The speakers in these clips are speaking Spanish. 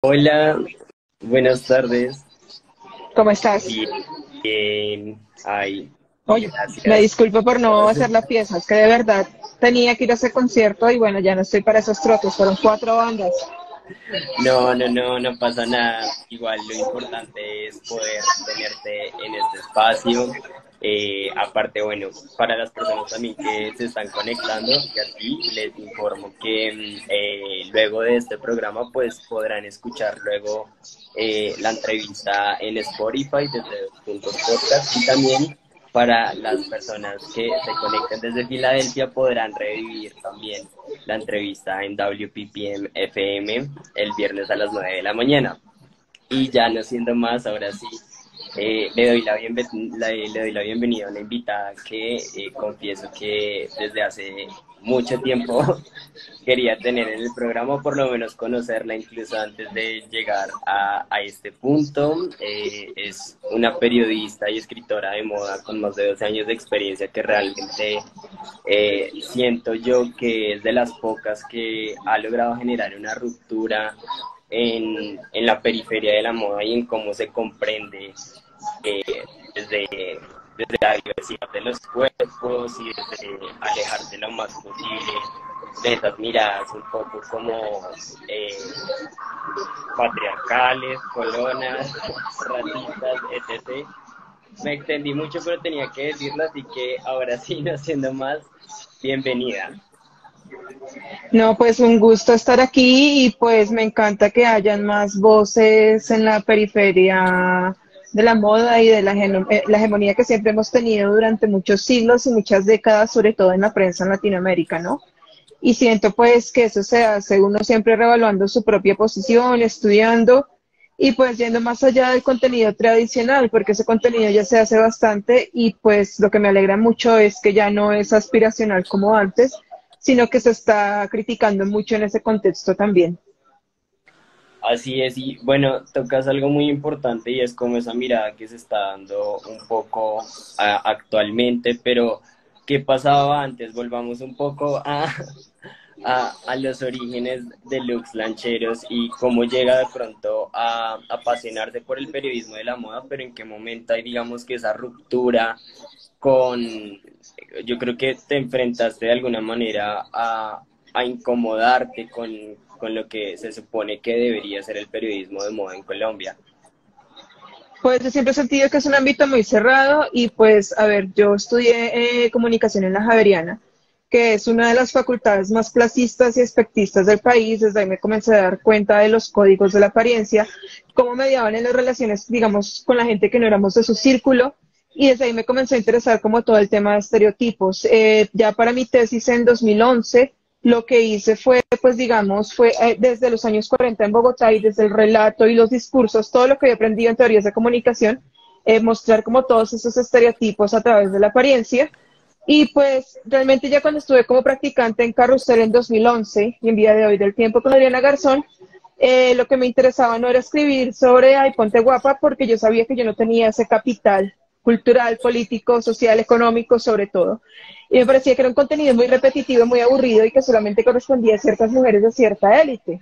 Hola, buenas tardes. ¿Cómo estás? Bien, bien. Ay, Oye, me gracias. disculpo por no hacer la pieza, es que de verdad tenía que ir a ese concierto y bueno, ya no estoy para esos trotes, fueron cuatro bandas. No, no, no, no pasa nada. Igual lo importante es poder tenerte en este espacio. Aparte, bueno, para las personas también que se están conectando y así les informo que luego de este programa pues podrán escuchar luego la entrevista en Spotify desde Puntos Podcast y también para las personas que se conecten desde Filadelfia podrán revivir también la entrevista en WPPM FM el viernes a las 9 de la mañana. Y ya no siendo más, ahora sí, le doy la bienvenida a una invitada que confieso que desde hace mucho tiempo quería tener en el programa, o por lo menos conocerla incluso antes de llegar a este punto. Es una periodista y escritora de moda con más de 12 años de experiencia que realmente siento yo que es de las pocas que ha logrado generar una ruptura en la periferia de la moda y en cómo se comprende desde, desde la diversidad de los cuerpos y desde alejarse lo más posible de esas miradas un poco como eh, patriarcales, colonas, racistas, etc. Me extendí mucho, pero tenía que decirlo, así que ahora sí, no siendo más, bienvenida. No, pues un gusto estar aquí y pues me encanta que hayan más voces en la periferia de la moda y de la hegemonía que siempre hemos tenido durante muchos siglos y muchas décadas, sobre todo en la prensa en Latinoamérica, ¿no? Y siento pues que eso se hace uno siempre revaluando su propia posición, estudiando y pues yendo más allá del contenido tradicional, porque ese contenido ya se hace bastante y pues lo que me alegra mucho es que ya no es aspiracional como antes, sino que se está criticando mucho en ese contexto también. Así es, y bueno, tocas algo muy importante y es como esa mirada que se está dando un poco actualmente, pero ¿qué pasaba antes? Volvamos un poco a los orígenes de Lux Lancheros y cómo llega de pronto a apasionarse por el periodismo de la moda, pero en qué momento hay, digamos, que esa ruptura con, yo creo que te enfrentaste de alguna manera a incomodarte con lo que se supone que debería ser el periodismo de moda en Colombia. Pues yo siempre he sentido que es un ámbito muy cerrado y pues, a ver, yo estudié comunicación en la Javeriana, que es una de las facultades más clasistas y espectistas del país. Desde ahí me comencé a dar cuenta de los códigos de la apariencia, cómo mediaban en las relaciones, digamos, con la gente que no éramos de su círculo. Y desde ahí me comenzó a interesar como todo el tema de estereotipos. Ya para mi tesis en 2011 lo que hice fue, pues digamos, fue desde los años 40 en Bogotá y desde el relato y los discursos, todo lo que había aprendido en teorías de comunicación, mostrar como todos esos estereotipos a través de la apariencia. Y pues realmente ya cuando estuve como practicante en Carrusel en 2011 y en Día de Hoy del Tiempo con Adriana Garzón, lo que me interesaba no era escribir sobre Ay, ponte guapa, porque yo sabía que yo no tenía ese capital cultural, político, social, económico, sobre todo. Y me parecía que era un contenido muy repetitivo, muy aburrido y que solamente correspondía a ciertas mujeres de cierta élite. Y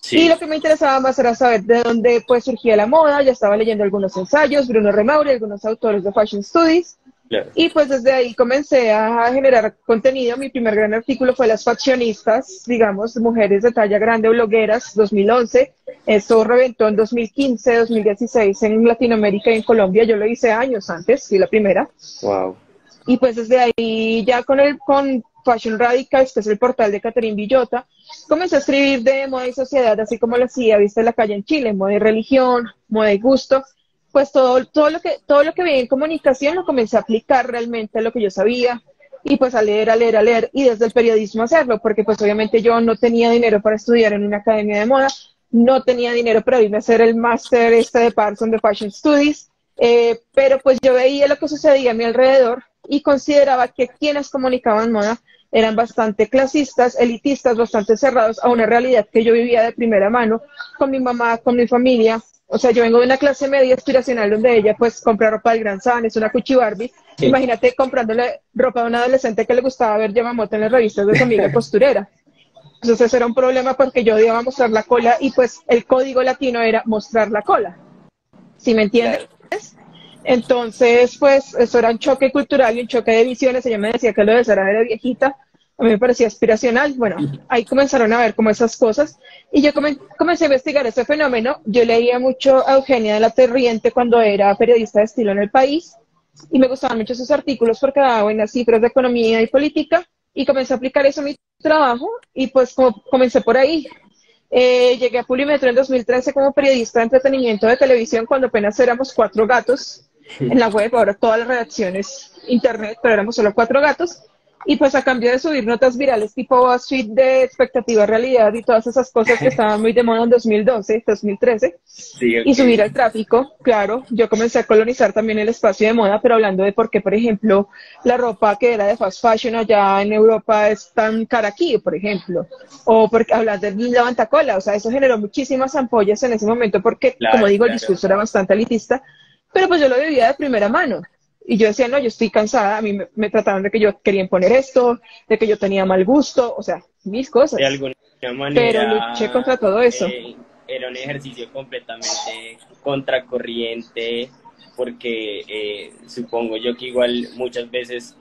Sí, lo que me interesaba más era saber de dónde pues surgía la moda. Ya estaba leyendo algunos ensayos, Bruno Remauri, algunos autores de Fashion Studies, claro. y pues desde ahí comencé a generar contenido. Mi primer gran artículo fue Las Faccionistas, digamos, mujeres de talla grande, blogueras, 2011. Eso reventó en 2015, 2016 en Latinoamérica y en Colombia. Yo lo hice años antes, fui la primera. Wow. Y pues desde ahí ya con Fashion Radicals, que es el portal de Catherine Villota, comencé a escribir de moda y sociedad, así como lo hacía, viste, en la calle en Chile, moda y religión, moda y gusto. Pues todo lo que veía en comunicación lo comencé a aplicar realmente a lo que yo sabía y pues a leer, a leer, a leer y desde el periodismo hacerlo, porque pues obviamente yo no tenía dinero para estudiar en una academia de moda, no tenía dinero para irme a hacer el máster este de Parsons de Fashion Studies, pero pues yo veía lo que sucedía a mi alrededor y consideraba que quienes comunicaban moda eran bastante clasistas, elitistas, bastante cerrados a una realidad que yo vivía de primera mano con mi mamá, con mi familia. O sea, yo vengo de una clase media aspiracional donde ella pues compra ropa del Gran San, es una Cuchi Barbie. Imagínate comprándole ropa a una adolescente que le gustaba ver Yamamoto en las revistas de su amiga costurera. Entonces ese era un problema porque yo odiaba mostrar la cola y pues el código latino era mostrar la cola. ¿Sí me entiendes? claro. Entonces, pues eso era un choque cultural y un choque de visiones. Ella me decía que lo de ser de viejita, a mí me parecía aspiracional. Bueno, ahí comenzaron a ver como esas cosas y yo comencé a investigar ese fenómeno. Yo leía mucho a Eugenia de la Terriente cuando era periodista de estilo en El País y me gustaban mucho sus artículos porque daba buenas cifras de economía y política y comencé a aplicar eso en mi trabajo y pues como comencé por ahí. Llegué a Publimetro en 2013 como periodista de entretenimiento de televisión cuando apenas éramos 4 gatos en la web, ahora toda la redacción es internet, pero éramos solo 4 gatos. Y pues a cambio de subir notas virales tipo BuzzFeed de expectativa realidad y todas esas cosas que estaban muy de moda en 2012, 2013, Sí, y ok. subir al tráfico, claro, yo comencé a colonizar también el espacio de moda, pero hablando de por qué, por ejemplo, la ropa que era de fast fashion allá en Europa es tan cara aquí, por ejemplo, o porque hablar de levantacola, o sea, eso generó muchísimas ampollas en ese momento porque, como Claro, digo, el claro. discurso era bastante elitista, pero pues yo lo vivía de primera mano. Y yo decía, no, yo estoy cansada, a mí me trataban de que yo quería imponer esto, de que yo tenía mal gusto, o sea, mis De cosas. alguna Pero luché manera contra todo eso. era un ejercicio completamente contracorriente, porque supongo yo que igual muchas veces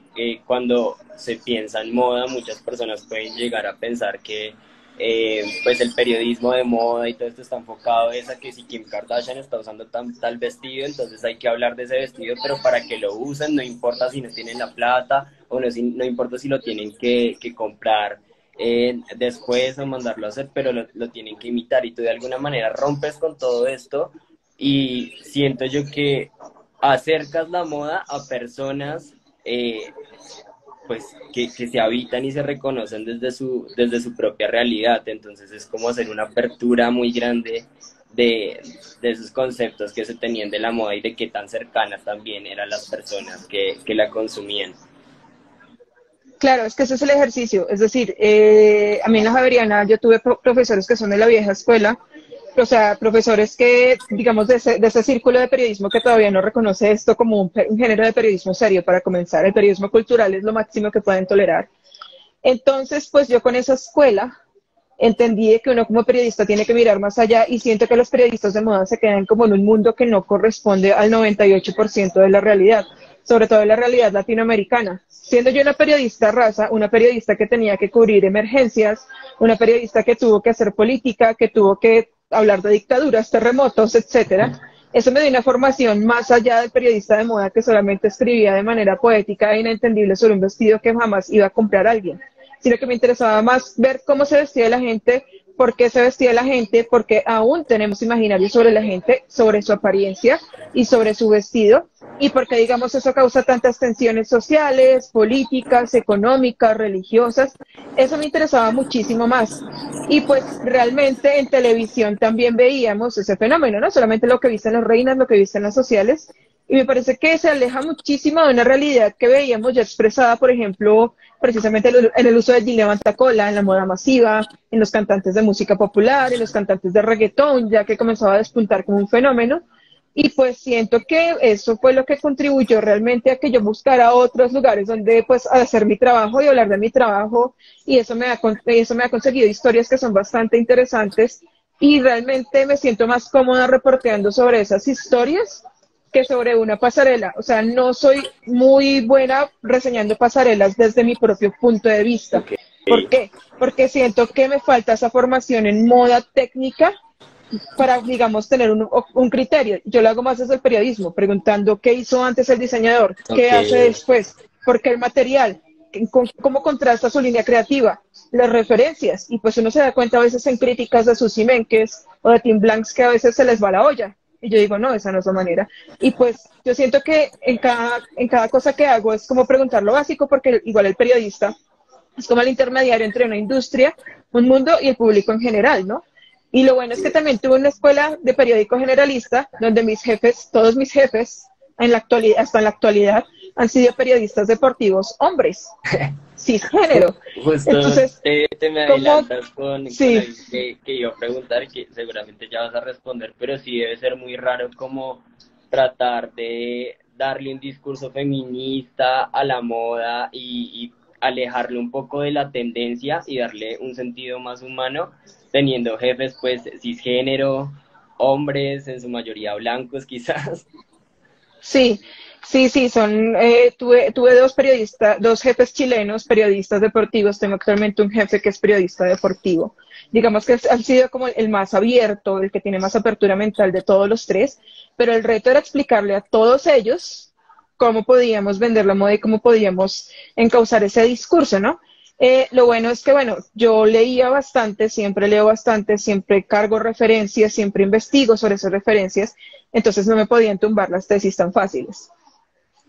cuando se piensa en moda, muchas personas pueden llegar a pensar que pues el periodismo de moda y todo esto está enfocado es a que si Kim Kardashian está usando tal vestido, entonces hay que hablar de ese vestido, pero para que lo usen, no importa si no tienen la plata o no, no importa si lo tienen que comprar después o mandarlo a hacer, pero lo tienen que imitar y tú de alguna manera rompes con todo esto y siento yo que acercas la moda a personas pues que se habitan y se reconocen desde su propia realidad, entonces es como hacer una apertura muy grande de esos conceptos que se tenían de la moda y de qué tan cercanas también eran las personas que la consumían. Claro, es que ese es el ejercicio. Es decir, a mí en la Javeriana yo tuve profesores que son de la vieja escuela, o sea, profesores que, digamos, de ese círculo de periodismo que todavía no reconoce esto como un género de periodismo serio para comenzar. El periodismo cultural es lo máximo que pueden tolerar. Entonces, pues yo con esa escuela entendí que uno como periodista tiene que mirar más allá y siento que los periodistas de moda se quedan como en un mundo que no corresponde al 98% de la realidad, sobre todo de la realidad latinoamericana. Siendo yo una periodista raza, una periodista que tenía que cubrir emergencias, una periodista que tuvo que hacer política, que tuvo que hablar de dictaduras, terremotos, etcétera. Eso me dio una formación más allá del periodista de moda que solamente escribía de manera poética e inentendible sobre un vestido que jamás iba a comprar alguien, sino que me interesaba más ver cómo se vestía la gente, por qué se vestía la gente, porque aún tenemos imaginarios sobre la gente, sobre su apariencia y sobre su vestido, y porque, digamos, eso causa tantas tensiones sociales, políticas, económicas, religiosas. Eso me interesaba muchísimo más. Y pues realmente en televisión también veíamos ese fenómeno, no solamente lo que visten las reinas, lo que visten las sociales, y me parece que se aleja muchísimo de una realidad que veíamos ya expresada, por ejemplo, precisamente en el uso del jean levantacola, en la moda masiva, en los cantantes de música popular, en los cantantes de reggaetón, ya que comenzaba a despuntar como un fenómeno. Y pues siento que eso fue lo que contribuyó realmente a que yo buscara otros lugares donde pues hacer mi trabajo y hablar de mi trabajo y eso me ha conseguido historias que son bastante interesantes y realmente me siento más cómoda reporteando sobre esas historias que sobre una pasarela. O sea, no soy muy buena reseñando pasarelas desde mi propio punto de vista. Ok, ¿Por qué? Porque siento que me falta esa formación en moda técnica para, digamos, tener un criterio. Yo lo hago más desde el periodismo, preguntando qué hizo antes el diseñador, ok, qué hace después, por qué el material, cómo contrasta su línea creativa, las referencias. Y pues uno se da cuenta a veces en críticas de sus Menkes o de Tim Blanks que a veces se les va la olla. Y yo digo, no, esa no es la manera. Y pues yo siento que en cada cosa que hago es como preguntar lo básico, porque igual el periodista es como el intermediario entre una industria, un mundo y el público en general, ¿no? Y lo bueno es que también tuve una escuela de periódico generalista donde mis jefes, todos mis jefes, en la actualidad, hasta en la actualidad, han sido periodistas deportivos hombres, cisgénero. justo Entonces, te me ¿cómo? adelantas con Sí, algo que iba a preguntar y que seguramente ya vas a responder, pero sí debe ser muy raro como tratar de darle un discurso feminista a la moda y alejarlo un poco de la tendencia y darle un sentido más humano, teniendo jefes pues cisgénero, hombres, en su mayoría blancos quizás. Sí, sí, tuve dos periodistas, dos jefes chilenos, periodistas deportivos. Tengo actualmente un jefe que es periodista deportivo. Digamos que ha sido como el más abierto, el que tiene más apertura mental de todos los tres, pero el reto era explicarle a todos ellos cómo podíamos vender la moda y cómo podíamos encauzar ese discurso, ¿no? Lo bueno es que, bueno, yo leía bastante, siempre leo bastante, siempre cargo referencias, siempre investigo sobre esas referencias, entonces no me podían tumbar las tesis tan fáciles.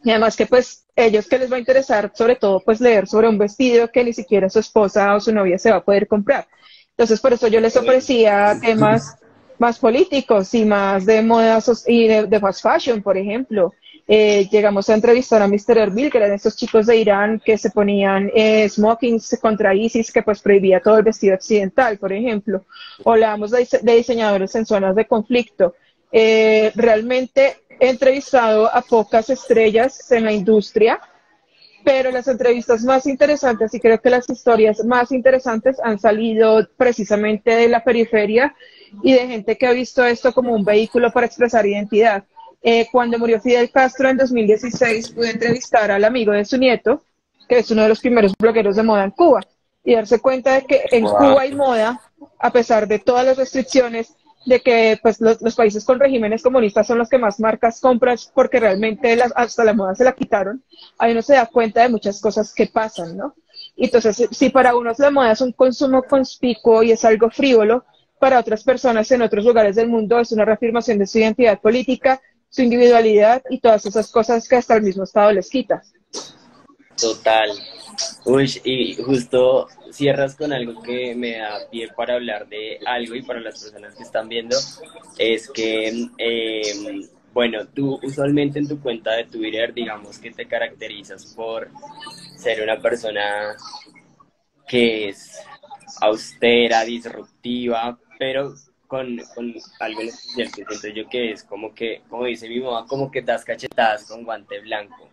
Y además que pues ellos que les va a interesar sobre todo pues leer sobre un vestido que ni siquiera su esposa o su novia se va a poder comprar. Entonces por eso yo les ofrecía temas más políticos y más de moda y de fast fashion, por ejemplo. Llegamos a entrevistar a Mr. Erbil, que eran estos chicos de Irán que se ponían smokings contra ISIS, que pues prohibía todo el vestido occidental, por ejemplo. O hablábamos de diseñadores en zonas de conflicto. Realmente he entrevistado a pocas estrellas en la industria, pero las entrevistas más interesantes y creo que las historias más interesantes han salido precisamente de la periferia y de gente que ha visto esto como un vehículo para expresar identidad. Cuando murió Fidel Castro en 2016 pude entrevistar al amigo de su nieto, que es uno de los primeros blogueros de moda en Cuba, y darse cuenta de que en Cuba hay moda, a pesar de todas las restricciones, de que pues los países con regímenes comunistas son los que más marcas compras porque realmente hasta la moda se la quitaron. Ahí uno se da cuenta de muchas cosas que pasan, ¿no? Y entonces, si para unos la moda es un consumo conspicuo y es algo frívolo, para otras personas en otros lugares del mundo es una reafirmación de su identidad política, su individualidad y todas esas cosas que hasta el mismo Estado les quita. Total. Uy, y justo cierras con algo que me da pie para hablar de algo y para las personas que están viendo, es que, bueno, tú usualmente en tu cuenta de Twitter, digamos que te caracterizas por ser una persona que es austera, disruptiva, pero con algo en especial que siento yo que es como que, como dice mi mamá, como que das cachetadas con guante blanco.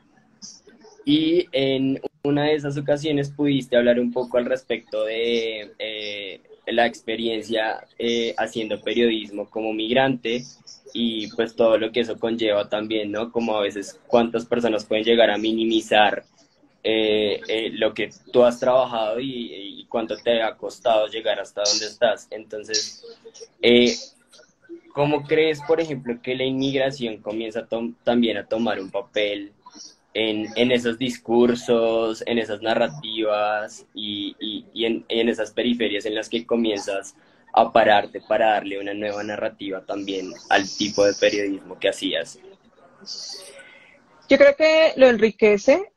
Y en una de esas ocasiones pudiste hablar un poco al respecto de la experiencia haciendo periodismo como migrante y pues todo lo que eso conlleva también, ¿no? Como a veces cuántas personas pueden llegar a minimizar lo que tú has trabajado y cuánto te ha costado llegar hasta donde estás. Entonces, eh, ¿cómo crees, por ejemplo, que la inmigración comienza también a tomar un papel en esos discursos, en esas narrativas y en esas periferias en las que comienzas a pararte para darle una nueva narrativa también al tipo de periodismo que hacías? Yo creo que lo enriquece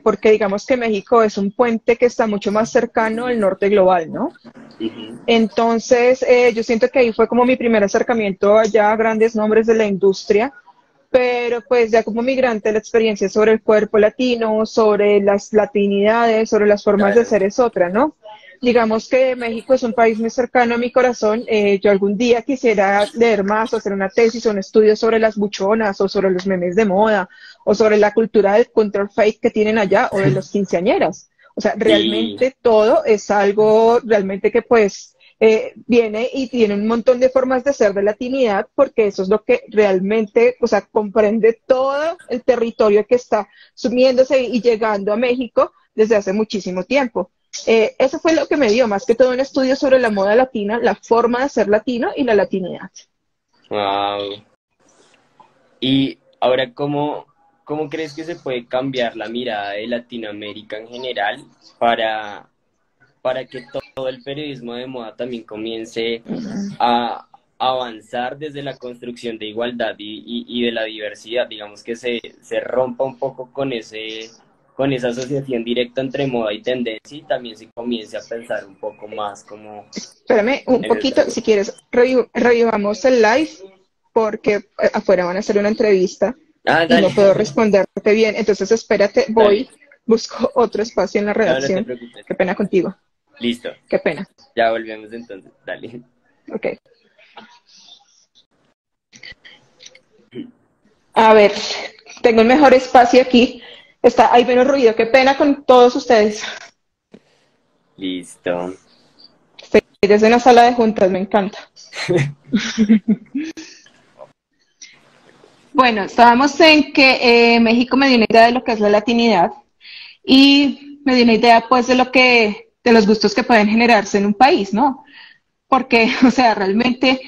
porque digamos que México es un puente que está mucho más cercano al norte global, ¿no? Uh-huh. Entonces, yo siento que ahí fue como mi primer acercamiento allá a grandes nombres de la industria, pero pues ya como migrante la experiencia sobre el cuerpo latino, sobre las latinidades, sobre las formas de Claro. ser es otra, ¿no? Digamos que México es un país muy cercano a mi corazón. Yo algún día quisiera leer más o hacer una tesis o un estudio sobre las buchonas o sobre los memes de moda o sobre la cultura del counterfeit que tienen allá o de los quinceañeras. O sea, Sí, realmente todo es algo realmente que pues viene y tiene un montón de formas de ser de latinidad porque eso es lo que realmente, o sea, comprende todo el territorio que está sumiéndose y llegando a México desde hace muchísimo tiempo. Eso fue lo que me dio, más que todo un estudio sobre la moda latina, la forma de ser latino y la latinidad. wow. Y ahora, ¿cómo crees que se puede cambiar la mirada de Latinoamérica en general para que todo el periodismo de moda también comience a avanzar desde la construcción de igualdad y de la diversidad? Digamos que se rompa un poco con esa asociación directa entre moda y tendencia y también se comience a pensar un poco más como Espérame un en poquito, el... si quieres, revivamos el live porque afuera van a hacer una entrevista Ah, y no dale, puedo responderte bien. Entonces, espérate, dale. voy, busco otro espacio en la No, no te redacción. preocupes. Qué pena contigo, Listo. qué pena. Ya volvemos entonces. Dale. Ok. A ver, tengo el mejor espacio aquí. Hay menos ruido. Qué pena con todos ustedes. Listo. Estoy desde una sala de juntas, me encanta. Bueno, estábamos en que México me dio una idea de lo que es la latinidad y me dio una idea pues de los gustos que pueden generarse en un país, ¿no? Porque, o sea, realmente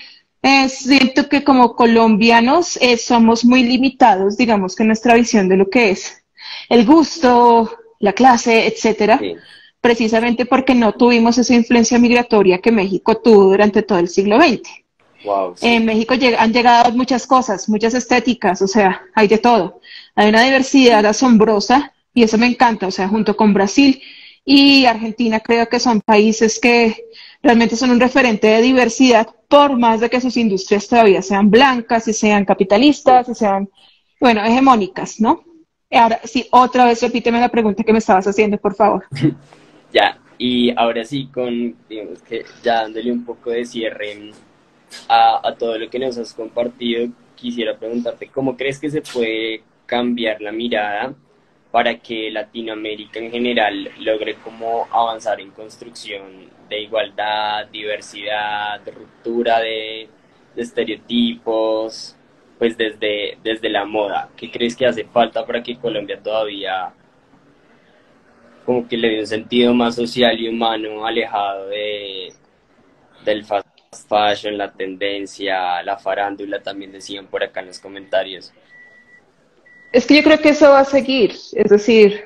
siento que como colombianos somos muy limitados, digamos que en nuestra visión de lo que es el gusto, la clase, etcétera, Sí. precisamente porque no tuvimos esa influencia migratoria que México tuvo durante todo el siglo XX. Wow, En sí. México han llegado muchas cosas, muchas estéticas, o sea, hay de todo. Hay una diversidad asombrosa y eso me encanta, o sea, junto con Brasil y Argentina creo que son países que realmente son un referente de diversidad, por más de que sus industrias todavía sean blancas y sean Sí. capitalistas y sean, bueno, hegemónicas, ¿no? Ahora sí, otra vez repíteme la pregunta que me estabas haciendo, por favor. Ya, y ahora sí, digamos que ya dándole un poco de cierre a todo lo que nos has compartido, quisiera preguntarte, ¿cómo crees que se puede cambiar la mirada para que Latinoamérica en general logre como avanzar en construcción de igualdad, diversidad, ruptura de estereotipos, pues desde la moda? ¿Qué crees que hace falta para que Colombia todavía como que le dé un sentido más social y humano alejado del fast fashion, la tendencia, la farándula, también decían por acá en los comentarios? Es que yo creo que eso va a seguir, es decir,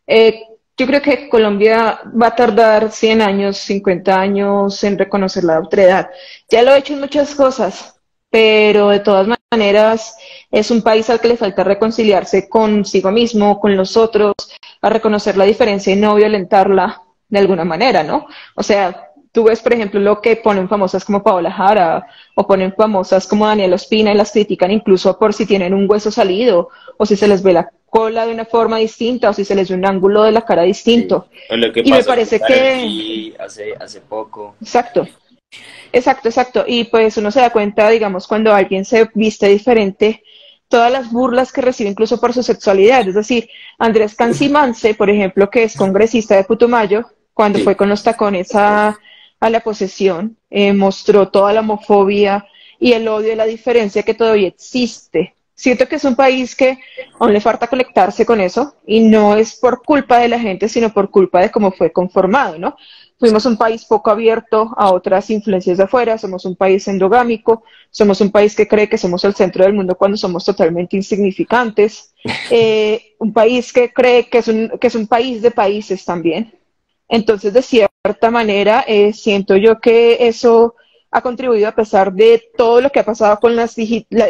Eh, yo creo que Colombia va a tardar 100 años, 50 años en reconocer la otredad. Ya lo ha hecho en muchas cosas, pero de todas maneras es un país al que le falta reconciliarse consigo mismo, con los otros, a reconocer la diferencia y no violentarla de alguna manera, ¿no? O sea, tú ves, por ejemplo, lo que ponen famosas como Paola Jara o ponen famosas como Daniela Ospina y las critican incluso por si tienen un hueso salido o si se les ve la cola de una forma distinta o si se les ve un ángulo de la cara Sí. distinto. O lo que Y me pasó con parece Karol que, G hace poco. exacto, exacto, exacto. Y pues uno se da cuenta, digamos, cuando alguien se viste diferente, todas las burlas que recibe incluso por su sexualidad. Es decir, Andrés Cancimance, por ejemplo, que es congresista de Putumayo, cuando Sí, fue con los tacones a la posesión, mostró toda la homofobia y el odio y la diferencia que todavía existe. Siento que es un país que aún le falta conectarse con eso y no es por culpa de la gente, sino por culpa de cómo fue conformado, ¿no? Fuimos un país poco abierto a otras influencias de afuera, somos un país endogámico, somos un país que cree que somos el centro del mundo cuando somos totalmente insignificantes, un país que cree que es un país de países también. Entonces, de cierta manera, siento yo que eso ha contribuido, a pesar de todo lo que ha pasado con la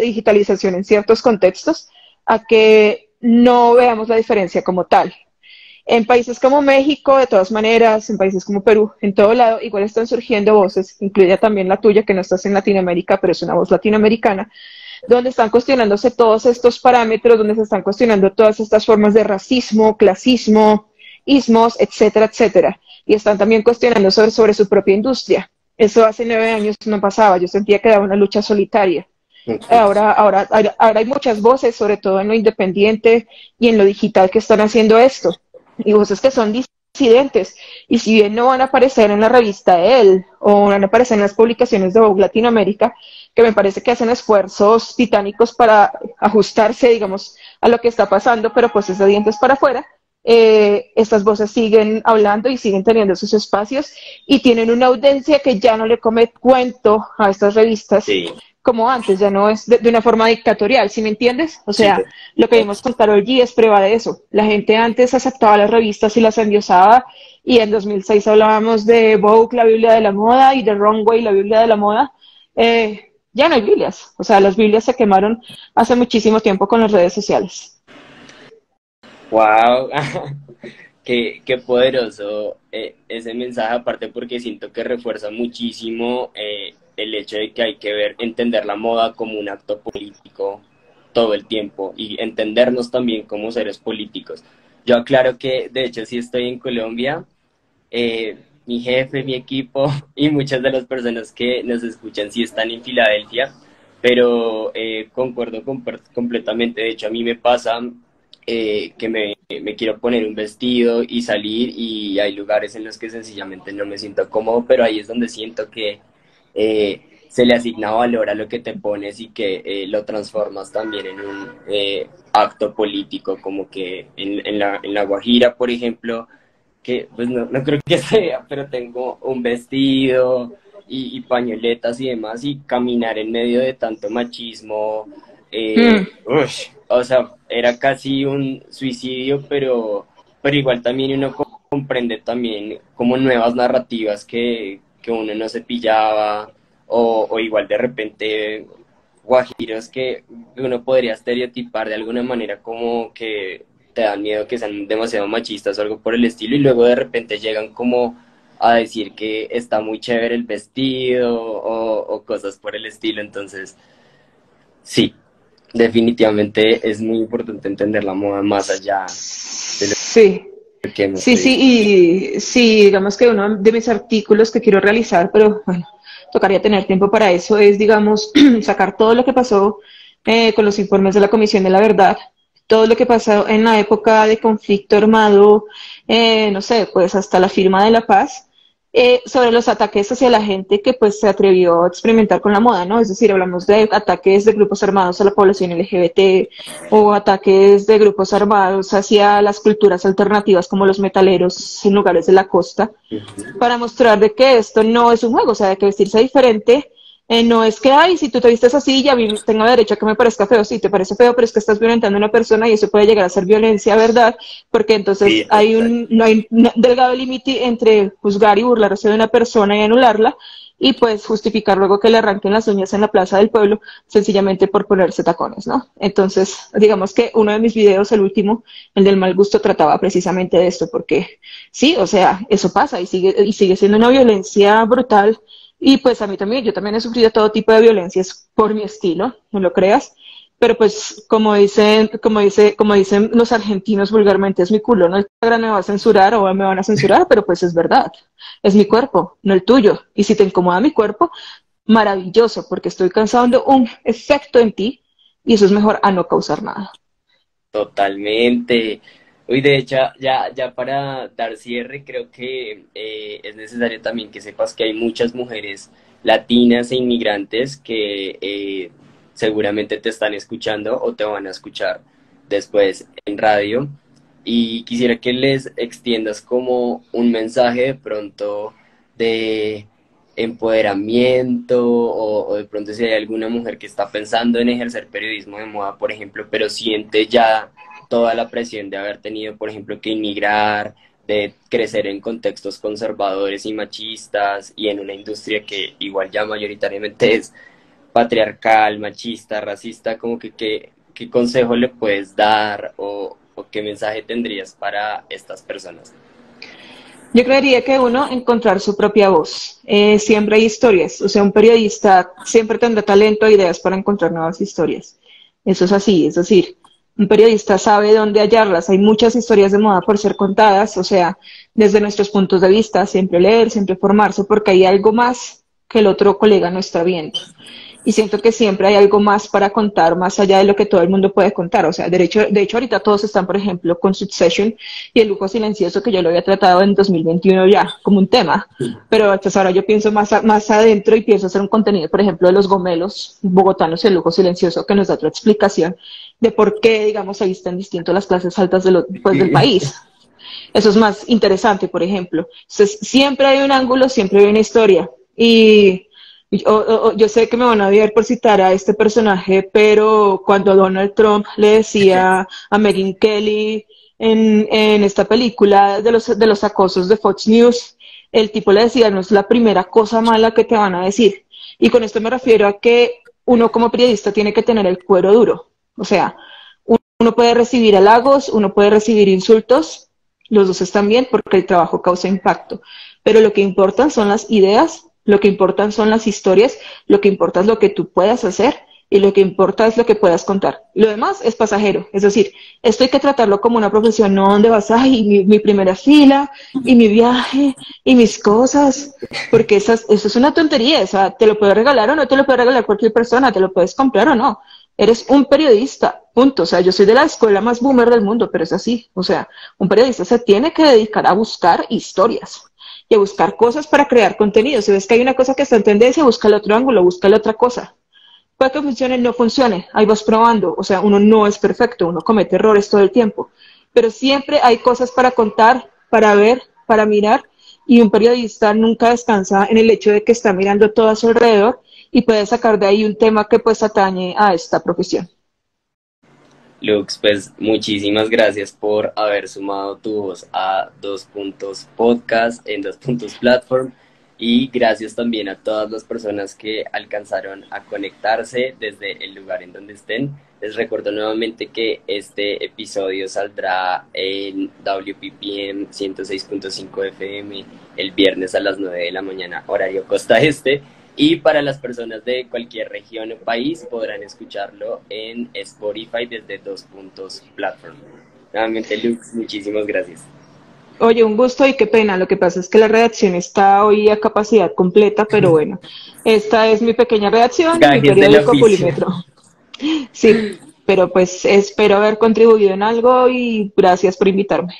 digitalización en ciertos contextos, a que no veamos la diferencia como tal. En países como México, de todas maneras, en países como Perú, en todo lado, igual están surgiendo voces, incluida también la tuya, que no estás en Latinoamérica, pero es una voz latinoamericana, donde están cuestionándose todos estos parámetros, donde se están cuestionando todas estas formas de racismo, clasismo, ismos, etcétera, etcétera. Y están también cuestionando sobre su propia industria. Eso hace 9 años no pasaba, yo sentía que era una lucha solitaria. ok. Ahora hay muchas voces, sobre todo en lo independiente y en lo digital, que están haciendo esto. Y voces que son disidentes. Y si bien no van a aparecer en la revista Elle o van a aparecer en las publicaciones de Vogue Latinoamérica, que me parece que hacen esfuerzos titánicos para ajustarse, digamos, a lo que está pasando, pero pues es de dientes para afuera. Estas voces siguen hablando y siguen teniendo sus espacios y tienen una audiencia que ya no le come cuento a estas revistas Sí, como antes, ya no es de una forma dictatorial, ¿sí me entiendes? O sí, sea, lo que vimos con Karol G es prueba de eso. La gente antes aceptaba las revistas y las endiosaba, y en 2006 hablábamos de Vogue, la Biblia de la moda, y de Runway, la Biblia de la moda. Ya no hay Biblias, o sea, las Biblias se quemaron hace muchísimo tiempo con las redes sociales. wow. Qué poderoso ese mensaje, aparte porque siento que refuerza muchísimo el hecho de que hay que entender la moda como un acto político todo el tiempo y entendernos también como seres políticos. Yo aclaro que de hecho sí estoy en Colombia, mi jefe, mi equipo y muchas de las personas que nos escuchan sí están en Filadelfia, pero concuerdo completamente. De hecho, a mí me pasa que me quiero poner un vestido y salir, y hay lugares en los que sencillamente no me siento cómodo, pero ahí es donde siento que se le asigna valor a lo que te pones y que lo transformas también en un acto político, como que en la Guajira, por ejemplo, que pues no creo que sea, pero tengo un vestido y pañoletas y demás, y caminar en medio de tanto machismo, o sea, era casi un suicidio, pero igual también uno comprende también como nuevas narrativas que uno no se pillaba, o igual de repente guajiros que uno podría estereotipar de alguna manera como que te dan miedo que sean demasiado machistas o algo por el estilo, y luego de repente llegan como a decir que está muy chévere el vestido o cosas por el estilo. Entonces sí, definitivamente es muy importante entender la moda más allá de Sí, lo que hemos sí, visto. sí, y sí, digamos que uno de mis artículos que quiero realizar, pero bueno, tocaría tener tiempo para eso, es, digamos, sacar todo lo que pasó con los informes de la Comisión de la Verdad, todo lo que pasó en la época de conflicto armado, no sé, pues hasta la firma de la paz, sobre los ataques hacia la gente que pues se atrevió a experimentar con la moda, ¿no? Es decir, hablamos de ataques de grupos armados a la población LGBT o ataques de grupos armados hacia las culturas alternativas como los metaleros en lugares de la costa, para mostrar de que esto no es un juego, o sea, de que vestirse diferente no es que, ay, si tú te vistes así, ya tengo derecho a que me parezca feo. Sí, te parece feo, pero es que estás violentando a una persona y eso puede llegar a ser violencia, ¿verdad? Porque entonces Sí, total. no hay un delgado límite entre juzgar y burlarse de una persona y anularla, y pues justificar luego que le arranquen las uñas en la plaza del pueblo sencillamente por ponerse tacones, ¿no? Entonces, digamos que uno de mis videos, el último, el del mal gusto, trataba precisamente de esto, porque sí, o sea, eso pasa y sigue siendo una violencia brutal. Y pues a mí también, yo también he sufrido todo tipo de violencias por mi estilo, no lo creas, pero pues como dicen los argentinos vulgarmente, es mi culo, no el Instagram me va a censurar o me van a censurar, pero pues es verdad, es mi cuerpo, no el tuyo. Y si te incomoda mi cuerpo, maravilloso, porque estoy causando un efecto en ti y eso es mejor a no causar nada. Totalmente. Uy, de hecho, ya para dar cierre, creo que es necesario también que sepas que hay muchas mujeres latinas e inmigrantes que seguramente te están escuchando o te van a escuchar después en radio. Y quisiera que les extiendas como un mensaje de pronto de empoderamiento, o de pronto si hay alguna mujer que está pensando en ejercer periodismo de moda, por ejemplo, pero siente ya toda la presión de haber tenido, por ejemplo, que inmigrar, de crecer en contextos conservadores y machistas y en una industria que igual ya mayoritariamente es patriarcal, machista, racista, como que qué consejo le puedes dar, o qué mensaje tendrías para estas personas. Yo creería que uno, encontrar su propia voz. Siempre hay historias, o sea, un periodista siempre tendrá talento e ideas para encontrar nuevas historias. Eso es así, es decir, un periodista sabe dónde hallarlas. Hay muchas historias de moda por ser contadas, o sea, desde nuestros puntos de vista, siempre leer, siempre formarse, porque hay algo más que el otro colega no está viendo. Y siento que siempre hay algo más para contar, más allá de lo que todo el mundo puede contar. O sea, de hecho ahorita todos están, por ejemplo, con Succession y el lujo silencioso, que yo lo había tratado en 2021 ya como un tema. Pero entonces ahora yo pienso más adentro y pienso hacer un contenido, por ejemplo, de los gomelos bogotanos y el lujo silencioso, que nos da otra explicación de por qué, digamos, se visten distinto las clases altas pues, del país. Eso es más interesante, por ejemplo. Entonces, siempre hay un ángulo, siempre hay una historia. Y yo sé que me van a odiar por citar a este personaje, pero cuando Donald Trump le decía a Megyn Kelly en esta película de los acosos de Fox News, el tipo le decía, no es la primera cosa mala que te van a decir. Y con esto me refiero a que uno como periodista tiene que tener el cuero duro. O sea, uno puede recibir halagos, uno puede recibir insultos, los dos están bien porque el trabajo causa impacto, pero lo que importan son las ideas, lo que importan son las historias, lo que importa es lo que tú puedas hacer y lo que importa es lo que puedas contar. Lo demás es pasajero, es decir, esto hay que tratarlo como una profesión, no donde vas, ay, mi primera fila y mi viaje y mis cosas, porque eso es una tontería, o sea, te lo puede regalar o no te lo puede regalar cualquier persona, te lo puedes comprar o no. Eres un periodista Punto. O sea, yo soy de la escuela más boomer del mundo, pero es así. O sea, un periodista se tiene que dedicar a buscar historias y a buscar cosas para crear contenido. Si ves que hay una cosa que está en tendencia, busca el otro ángulo, busca la otra cosa. Puede que funcione, no funcione, ahí vas probando. O sea, uno no es perfecto, uno comete errores todo el tiempo. Pero siempre hay cosas para contar, para ver, para mirar, y un periodista nunca descansa en el hecho de que está mirando todo a su alrededor y puede sacar de ahí un tema que pues atañe a esta profesión. Lux, pues muchísimas gracias por haber sumado tu voz a Dos Puntos Podcast en Dos Puntos Platform y gracias también a todas las personas que alcanzaron a conectarse desde el lugar en donde estén. Les recuerdo nuevamente que este episodio saldrá en WPPM 106.5 FM el viernes a las 9 de la mañana, horario Costa Este. Y para las personas de cualquier región o país podrán escucharlo en Spotify desde Dos Puntos Platform. Nuevamente, Lux, muchísimas gracias. Oye, un gusto y qué pena. Lo que pasa es que la redacción está hoy a capacidad completa, pero bueno, esta es mi pequeña redacción y mi Gajes del periódico oficio. Pulímetro. Sí, pero pues espero haber contribuido en algo y gracias por invitarme.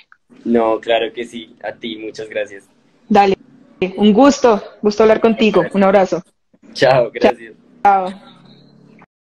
No, claro que sí. A ti, muchas gracias. Dale, un gusto hablar contigo. Un abrazo. Chao, gracias. Chao.